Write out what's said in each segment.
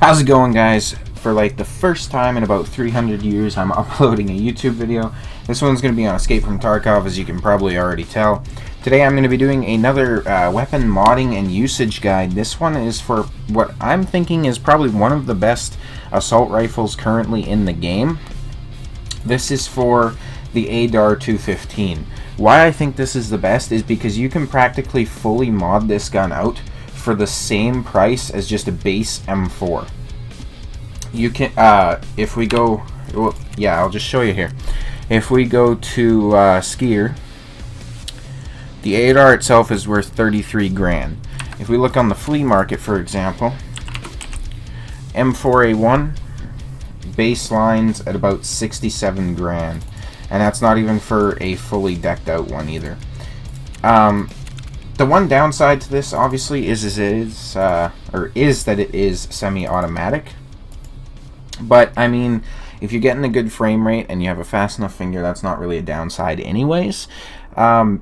How's it going, guys? For like the first time in about 300 years, I'm uploading a YouTube video. This one's going to be on Escape from Tarkov, as you can probably already tell. Today I'm going to be doing another weapon modding and usage guide. This one is for what I'm thinking is probably one of the best assault rifles currently in the game. This is for the ADAR 215. Why I think this is the best is because you can practically fully mod this gun out for the same price as just a base M4. You can, if we go, well, yeah, I'll just show you here. If we go to Skier, the ADAR itself is worth 33 grand. If we look on the flea market, for example, M4A1 baselines at about 67 grand, and that's not even for a fully decked out one either. The one downside to this, obviously, is that it is semi-automatic. But I mean, if you're getting a good frame rate and you have a fast enough finger, that's not really a downside, anyways. So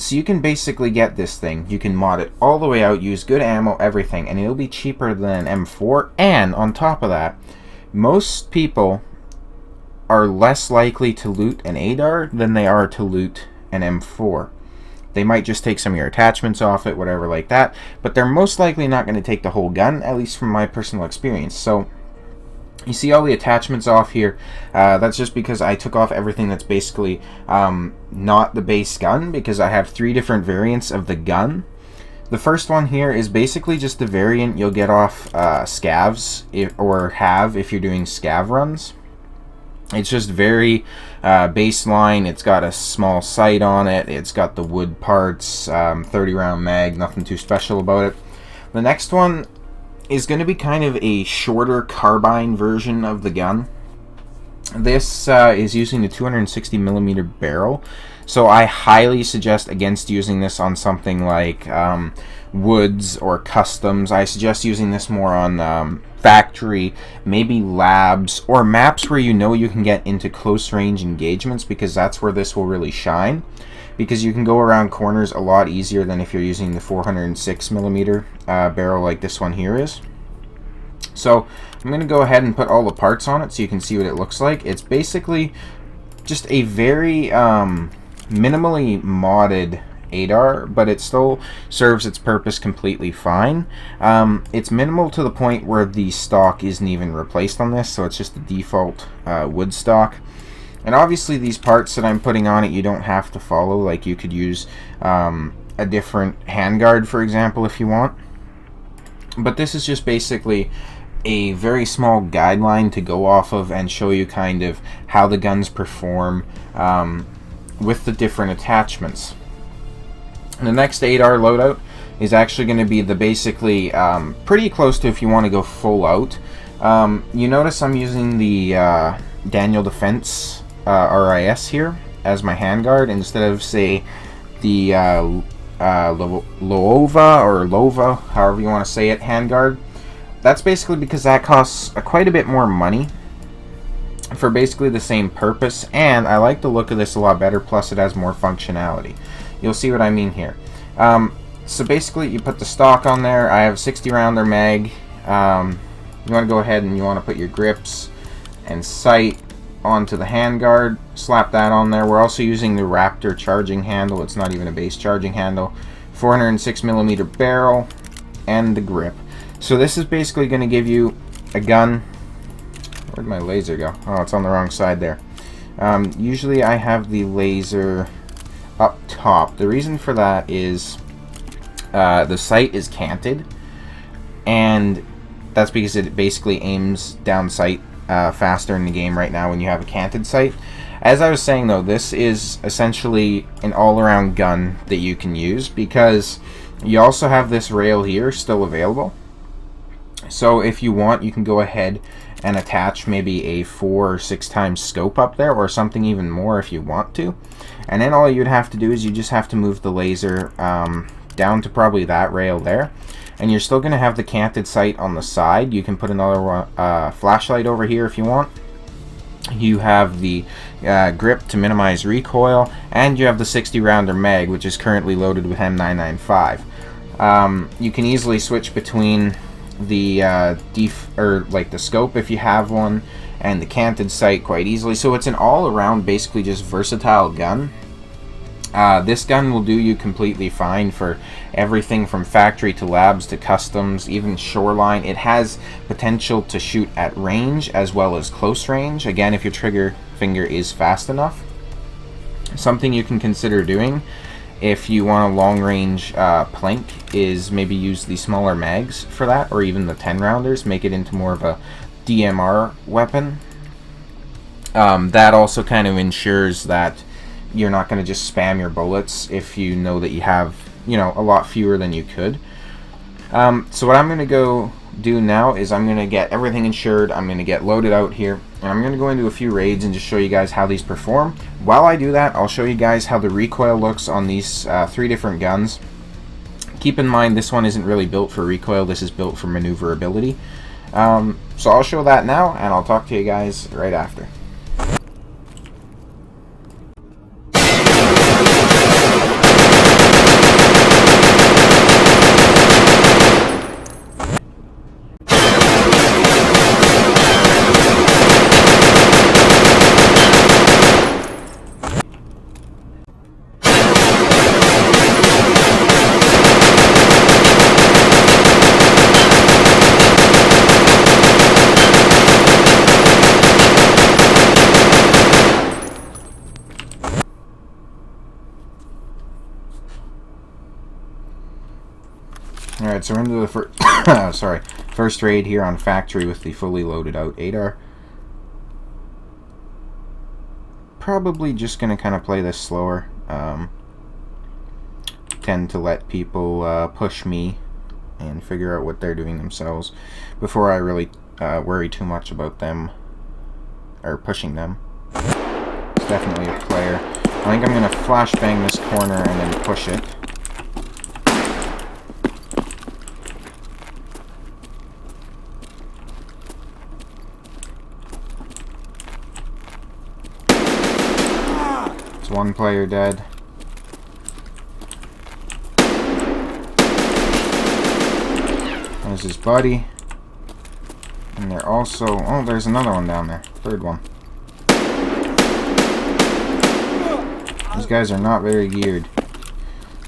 you can basically get this thing. You can mod it all the way out, use good ammo, everything, and it'll be cheaper than an M4. And on top of that, most people are less likely to loot an ADAR than they are to loot an M4. They might just take some of your attachments off it, whatever like that, but they're most likely not going to take the whole gun, at least from my personal experience. So you see all the attachments off here. That's just because I took off everything that's basically not the base gun, because I have 3 different variants of the gun. The first one here is basically just the variant you'll get off scavs, if you're doing scav runs. It's just very baseline. It's got a small sight on it. It's got the wood parts, 30 round mag, nothing too special about it. The next one is going to be kind of a shorter carbine version of the gun. This is using the 260mm barrel, so I highly suggest against using this on something like woods or customs. I suggest using this more on factory, maybe labs, or maps where you know you can get into close range engagements, because that's where this will really shine, because you can go around corners a lot easier than if you're using the 406mm barrel like this one here is. So I'm going to go ahead and put all the parts on it so you can see what it looks like. It's basically just a very minimally modded ADAR, but it still serves its purpose completely fine. It's minimal to the point where the stock isn't even replaced on this, so it's just the default wood stock. And obviously these parts that I'm putting on it, you don't have to follow. Like, you could use a different handguard, for example, if you want. But this is just basically a very small guideline to go off of and show you kind of how the guns perform with the different attachments. The next ADAR loadout is actually going to be the basically pretty close to if you want to go full out. You notice I'm using the Daniel Defense RIS here as my handguard instead of, say, the Lova, however you want to say it, handguard. That's basically because that costs quite a bit more money for basically the same purpose, and I like the look of this a lot better, plus it has more functionality. You'll see what I mean here. So basically you put the stock on there. I have 60 rounder mag. You want to go ahead and you want to put your grips and sight onto the handguard, slap that on there. We're also using the Raptor charging handle. It's not even a base charging handle. 406mm barrel and the grip. So this is basically going to give you a gun. Where'd my laser go? Oh, it's on the wrong side there. Usually I have the laser up top. The reason for that is the sight is canted, and that's because it basically aims down sight faster in the game right now when you have a canted sight. As I was saying, though, this is essentially an all-around gun that you can use, because you also have this rail here still available. So if you want, you can go ahead and attach maybe a 4 or 6 times scope up there, or something even more if you want to. And then all you'd have to do is you just have to move the laser down to probably that rail there, and you're still going to have the canted sight on the side. You can put another flashlight over here if you want. You have the grip to minimize recoil, and you have the 60 rounder mag, which is currently loaded with M995. You can easily switch between the the scope if you have one, and the canted sight quite easily. So it's an all-around, basically just versatile gun. This gun will do you completely fine for everything from factory to labs to customs, even shoreline. It has potential to shoot at range as well as close range, again if your trigger finger is fast enough. Something you can consider doing if you want a long-range plank is maybe use the smaller mags for that, or even the 10-rounders, make it into more of a DMR weapon. That also kind of ensures that you're not going to just spam your bullets if you know that you have, you know, a lot fewer than you could. So what I'm going to go do now is I'm going to get everything insured, I'm going to get loaded out here, and I'm going to go into a few raids and just show you guys how these perform. While I do that, I'll show you guys how the recoil looks on these 3 different guns. Keep in mind, this one isn't really built for recoil, this is built for maneuverability. So I'll show that now, and I'll talk to you guys right after. Alright, so we're into the first raid here on factory with the fully loaded out ADAR. Probably just going to kind of play this slower. Tend to let people push me and figure out what they're doing themselves before I really worry too much about them or pushing them. It's definitely a player. I think I'm going to flashbang this corner and then push it. It's one player dead. There's his buddy. And they're also... oh, there's another one down there. Third one. These guys are not very geared.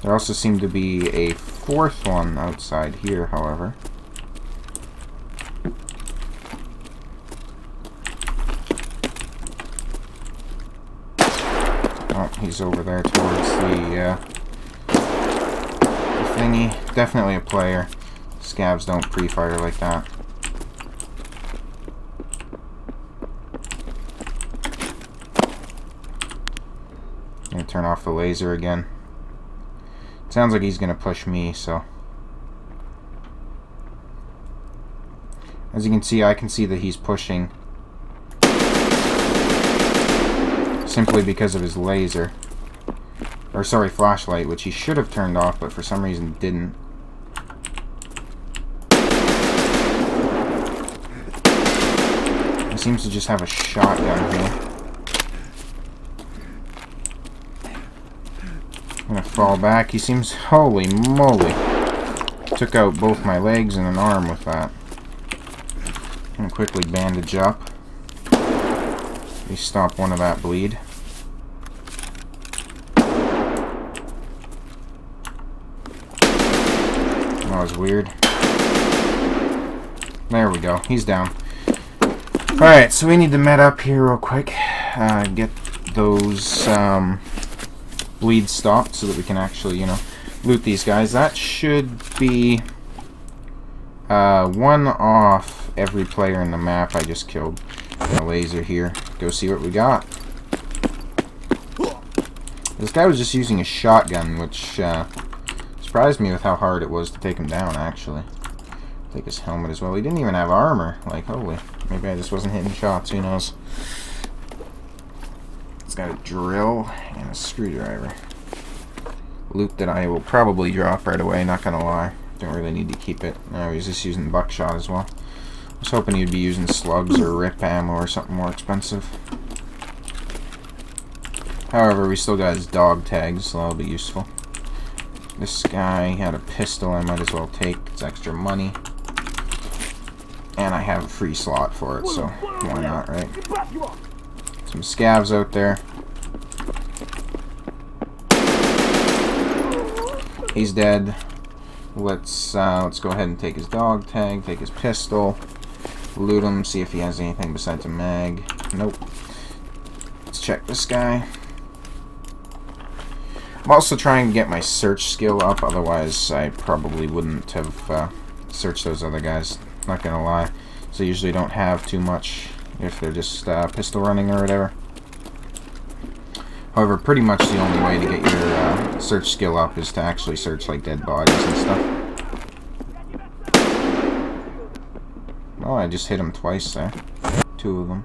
There also seemed to be a 4th one outside here, however. Oh, he's over there towards the thingy. Definitely a player. Scavs don't pre-fire like that. Gonna turn off the laser again. Sounds like he's gonna push me, so. As you can see, I can see that he's pushing. Simply because of his laser. Or sorry, flashlight, which he should have turned off, but for some reason didn't. He seems to just have a shotgun here. I'm gonna fall back. He seems... holy moly. Took out both my legs and an arm with that. I'm gonna quickly bandage up. At least stop one of that bleed. That was weird. There we go. He's down. Alright, so we need to med up here real quick. Get those bleeds stopped so that we can actually, you know, loot these guys. That should be one off every player in the map I just killed. A laser here. Go see what we got. This guy was just using a shotgun, which surprised me with how hard it was to take him down, actually. Take his helmet as well. He didn't even have armor. Like, holy. Maybe I just wasn't hitting shots. Who knows? It's got a drill and a screwdriver. Loot that I will probably drop right away, not gonna lie. Don't really need to keep it. No, he's just using buckshot as well. I was hoping he'd be using slugs or rip ammo or something more expensive. However, we still got his dog tags, so that'll be useful. This guy had a pistol I might as well take. It's extra money. And I have a free slot for it, so why not, right? Some scavs out there. He's dead. Let's go ahead and take his dog tag, take his pistol, loot him, see if he has anything besides a mag. Nope. Let's check this guy. I'm also trying to get my search skill up, otherwise I probably wouldn't have searched those other guys, not gonna lie. So I usually don't have too much if they're just pistol running or whatever. However, pretty much the only way to get your search skill up is to actually search like dead bodies and stuff. Oh, I just hit him twice there. 2 of them.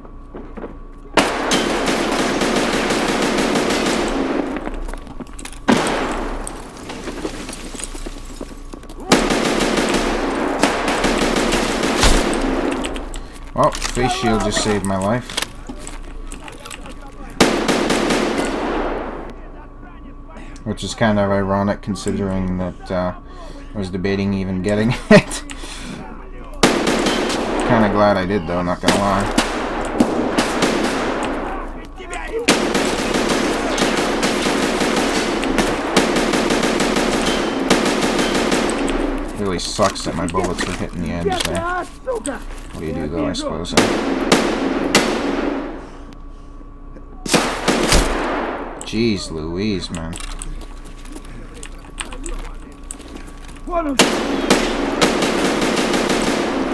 Oh, face shield just saved my life. Which is kind of ironic considering that I was debating even getting it. Kind of glad I did though, not gonna lie. Really sucks that my bullets are hitting the edge there. What do you do though, I suppose? Jeez Louise, man.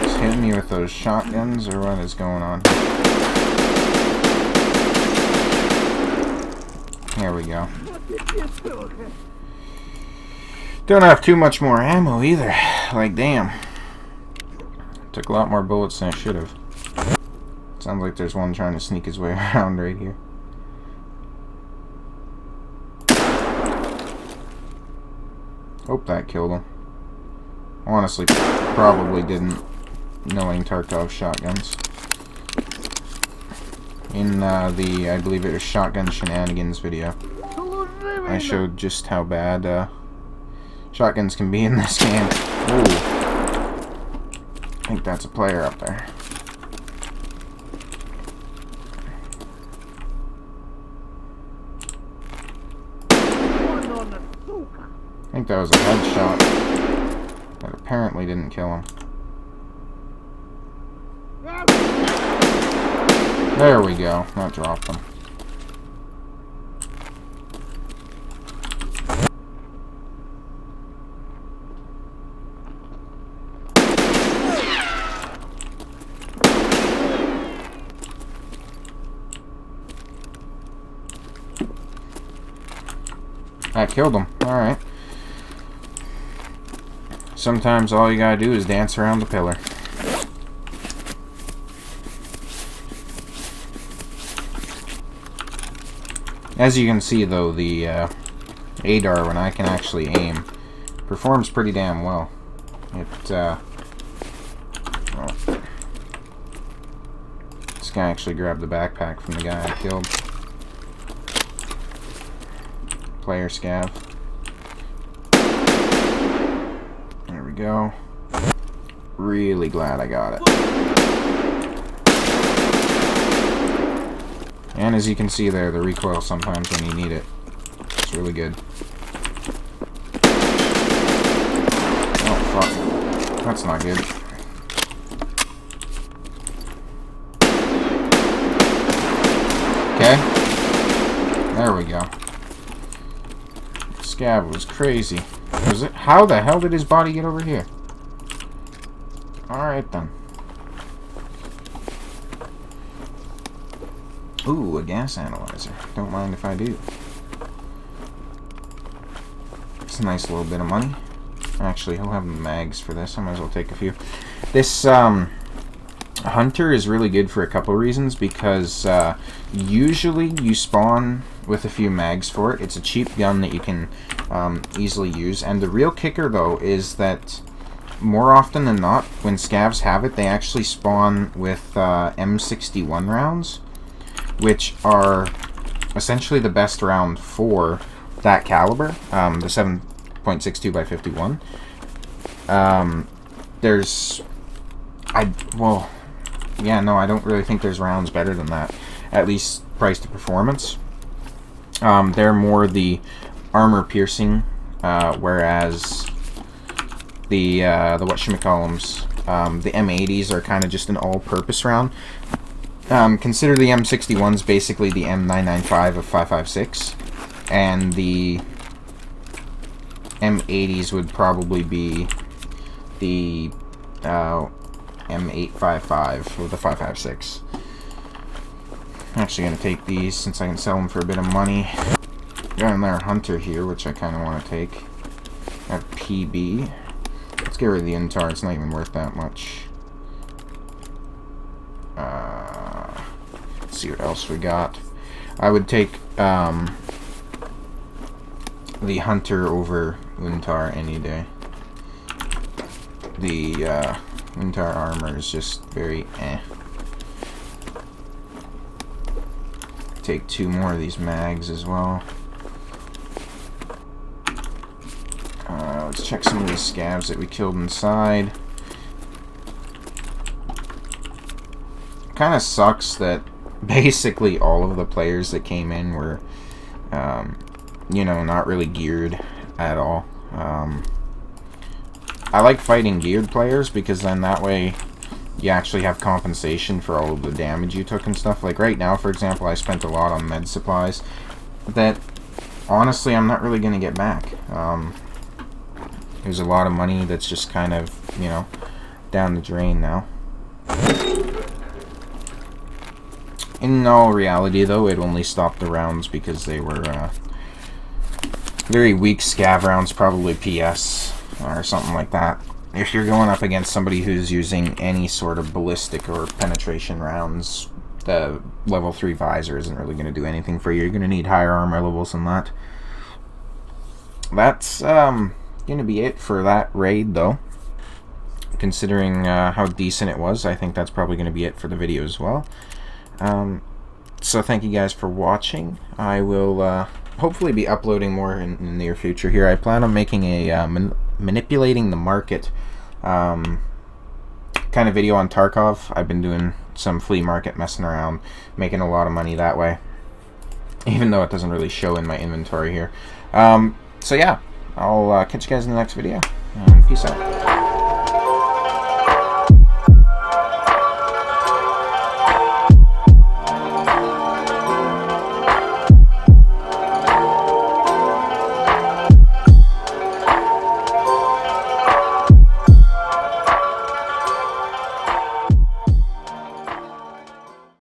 Just hitting me with those shotguns, or what is going on? Here we go. Don't have too much more ammo either. Like, damn. Took a lot more bullets than I should have. Sounds like there's one trying to sneak his way around right here. Hope that killed him. Honestly, probably didn't, knowing Tarkov shotguns. In the, I believe it was Shotgun Shenanigans video, I showed just how bad shotguns can be in this game. Ooh. I think that's a player up there. I think that was a headshot that apparently didn't kill him. There we go. That dropped him. That killed him. Alright. Sometimes all you gotta do is dance around the pillar. As you can see though, the ADAR, when I can actually aim, performs pretty damn well. It, well, this guy actually grabbed the backpack from the guy I killed. Player scav. There we go. Really glad I got it. And as you can see there, the recoil sometimes when you need it. It's really good. Oh, fuck. That's not good. Okay. There we go. Scav was crazy. Was it? How the hell did his body get over here? Alright then. Ooh, a gas analyzer. Don't mind if I do. It's a nice little bit of money. Actually, he'll have mags for this. I might as well take a few. This hunter is really good for a couple reasons, because usually you spawn with a few mags for it. It's a cheap gun that you can easily use. And the real kicker, though, is that more often than not, when scavs have it, they actually spawn with M61 rounds, which are essentially the best round for that caliber, the 7.62 by 51. There's well, yeah, no, I don't really think there's rounds better than that. At least price to performance. They're more the armor piercing, whereas the whatchamacallums, the M80s are kind of just an all-purpose round. Consider the M61s basically the M995 of 5.56, and the M80s would probably be the M855 with the 5.56. I'm actually going to take these since I can sell them for a bit of money. Got another Hunter here, which I kind of want to take. I have PB. Let's get rid of the Intar, it's not even worth that much. Let's see what else we got. I would take the Hunter over Untar any day. The Untar armor is just very eh. Take 2 more of these mags as well. Let's check some of these scabs that we killed inside. Kind of sucks that basically all of the players that came in were, you know, not really geared at all. I like fighting geared players because then that way you actually have compensation for all of the damage you took and stuff. Like right now, for example, I spent a lot on med supplies that honestly I'm not really going to get back. There's a lot of money that's just kind of, you know, down the drain now. In all reality, though, it only stopped the rounds because they were very weak scav rounds, probably PS or something like that. If you're going up against somebody who's using any sort of ballistic or penetration rounds, the level 3 visor isn't really going to do anything for you. You're going to need higher armor levels than that. That's going to be it for that raid, though. Considering how decent it was, I think that's probably going to be it for the video as well. So thank you guys for watching. I will hopefully be uploading more in the near future here. I plan on making a manipulating the market kind of video on Tarkov. I've been doing some flea market messing around, making a lot of money that way, even though it doesn't really show in my inventory here. So yeah, I'll catch you guys in the next video, and peace out.